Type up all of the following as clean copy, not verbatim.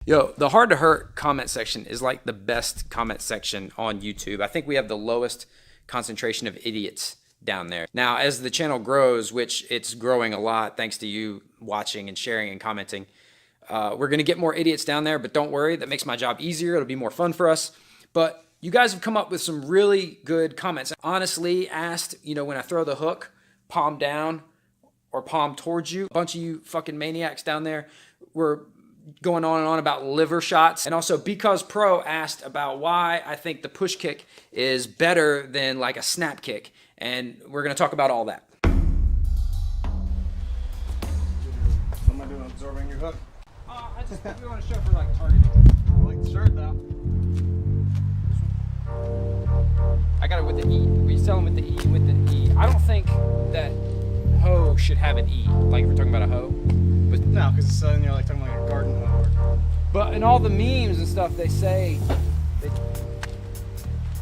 Yo, the hard to hurt comment section is like the best comment section on YouTube. I think we have the lowest concentration of idiots down there. Now, as the channel grows, which it's growing a lot thanks to you watching and sharing and commenting, we're going to get more idiots down there, but don't worry, that makes my job easier. It'll be more fun for us. But you guys have come up with some really good comments. Honestly asked, when I throw the hook, palm down or palm towards you. A bunch of you fucking maniacs down there were going on and on about liver shots. And also Because Pro asked about why I think the push kick is better than like a snap kick. And we're going to talk about all that. What am I doing, absorbing your hook? I just think we want to show for like targeting. I like the shirt though. I got it with the E. We sell them with the E, with the E. I don't think that hoe should have an E. Like if we're talking about a hoe. But No, because it's you're like talking like a garden hoe. But in all the memes and stuff, they say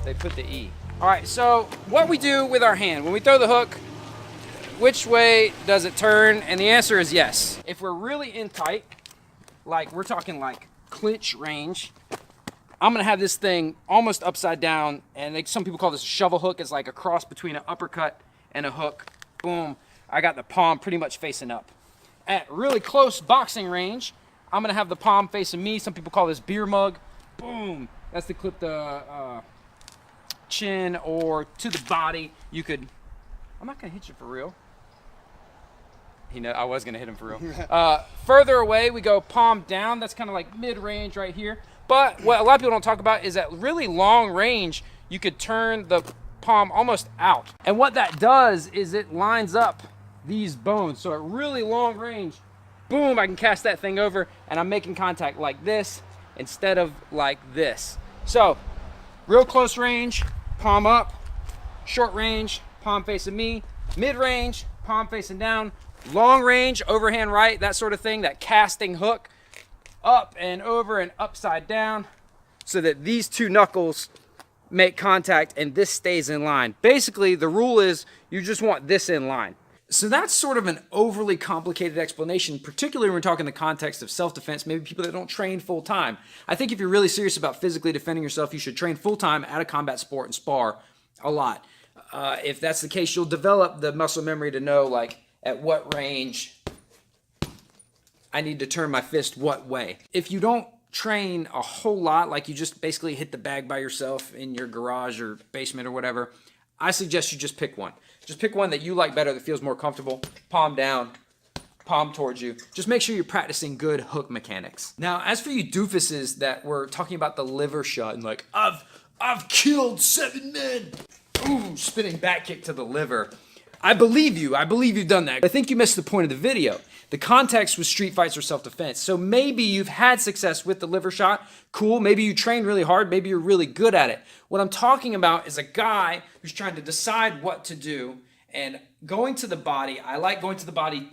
they put the E. All right, so what we do with our hand, when we throw the hook, which way does it turn? And the answer is yes. If we're really in tight, like we're talking like clinch range, I'm gonna have this thing almost upside down, and some people call this a shovel hook. It's like a cross between an uppercut and a hook. Boom, I got the palm pretty much facing up. At really close boxing range, I'm gonna have the palm facing me. Some people call this beer mug. Boom, that's to clip the chin or to the body. You could, I'm not gonna hit you for real. I was gonna hit him for real. Further away, we go palm down. That's kind of like mid-range right here. But what a lot of people don't talk about is at really long range, you could turn the palm almost out. And what that does is it lines up these bones. So at really long range, boom, I can cast that thing over and I'm making contact like this instead of like this. So real close range, palm up. Short range, palm facing me. Mid range, palm facing down. Long range, overhand right, that sort of thing, that casting hook, up and over and upside down, so that these two knuckles make contact and this stays in line. Basically, the rule is you just want this in line. So that's sort of an overly complicated explanation, particularly when we're talking the context of self-defense, maybe people that don't train full-time. I think if you're really serious about physically defending yourself, you should train full-time at a combat sport and spar a lot. If that's the case, you'll develop the muscle memory to know, like, at what range I need to turn my fist what way. If you don't train a whole lot, like you just basically hit the bag by yourself in your garage or basement or whatever, I suggest you just pick one. Just pick one that you like better, that feels more comfortable. Palm down, palm towards you. Just make sure you're practicing good hook mechanics. Now, as for you doofuses that were talking about the liver shot and like, I've killed 7 men. Ooh, spinning back kick to the liver. I believe you. I believe you've done that. I think you missed the point of the video. The context was street fights or self-defense. So maybe you've had success with the liver shot. Cool. Maybe you trained really hard. Maybe you're really good at it. What I'm talking about is a guy who's trying to decide what to do and going to the body. I like going to the body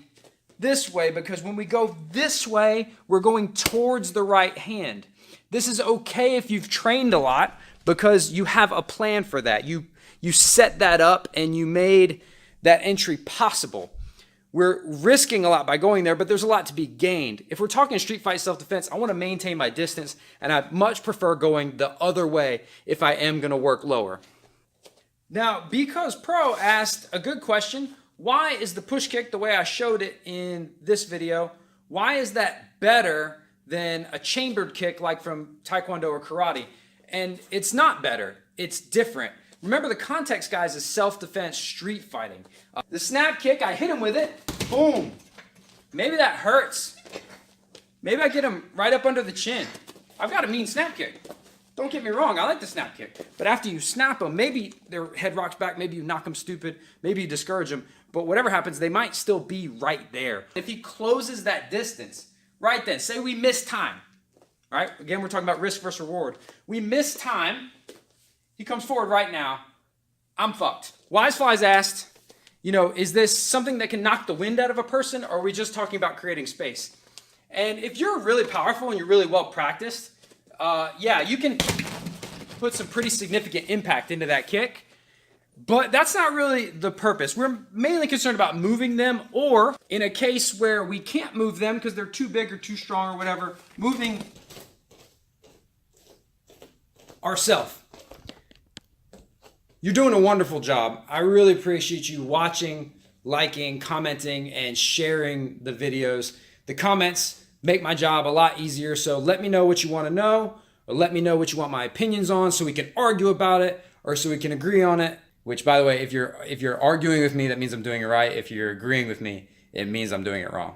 this way because when we go this way, we're going towards the right hand. This is okay if you've trained a lot because you have a plan for that. You set that up and you made that entry possible. We're risking a lot by going there, but there's a lot to be gained. If we're talking street fight self-defense, I want to maintain my distance, and I much prefer going the other way if I am going to work lower. Now, Because Pro asked a good question. Why is the push kick the way I showed it in this video? Why is that better than a chambered kick like from Taekwondo or karate? And it's not better. It's different. Remember, the context, guys, is self-defense, street fighting. The snap kick, I hit him with it. Boom. Maybe that hurts. Maybe I get him right up under the chin. I've got a mean snap kick. Don't get me wrong, I like the snap kick. But after you snap them, maybe their head rocks back, maybe you knock them stupid, maybe you discourage them. But whatever happens, they might still be right there. If he closes that distance, right then, say we miss time. Right? Again, we're talking about risk versus reward. We miss time. He comes forward right now. I'm fucked. Wise Flies asked, is this something that can knock the wind out of a person, or are we just talking about creating space? And if you're really powerful and you're really well practiced, yeah, you can put some pretty significant impact into that kick. But that's not really the purpose. We're mainly concerned about moving them, or in a case where we can't move them because they're too big or too strong or whatever, moving ourself. You're doing a wonderful job. I really appreciate you watching, liking, commenting, and sharing the videos. The comments make my job a lot easier, so let me know what you want to know, or let me know what you want my opinions on so we can argue about it, or so we can agree on it. Which, by the way, if you're arguing with me, that means I'm doing it right. If you're agreeing with me, it means I'm doing it wrong.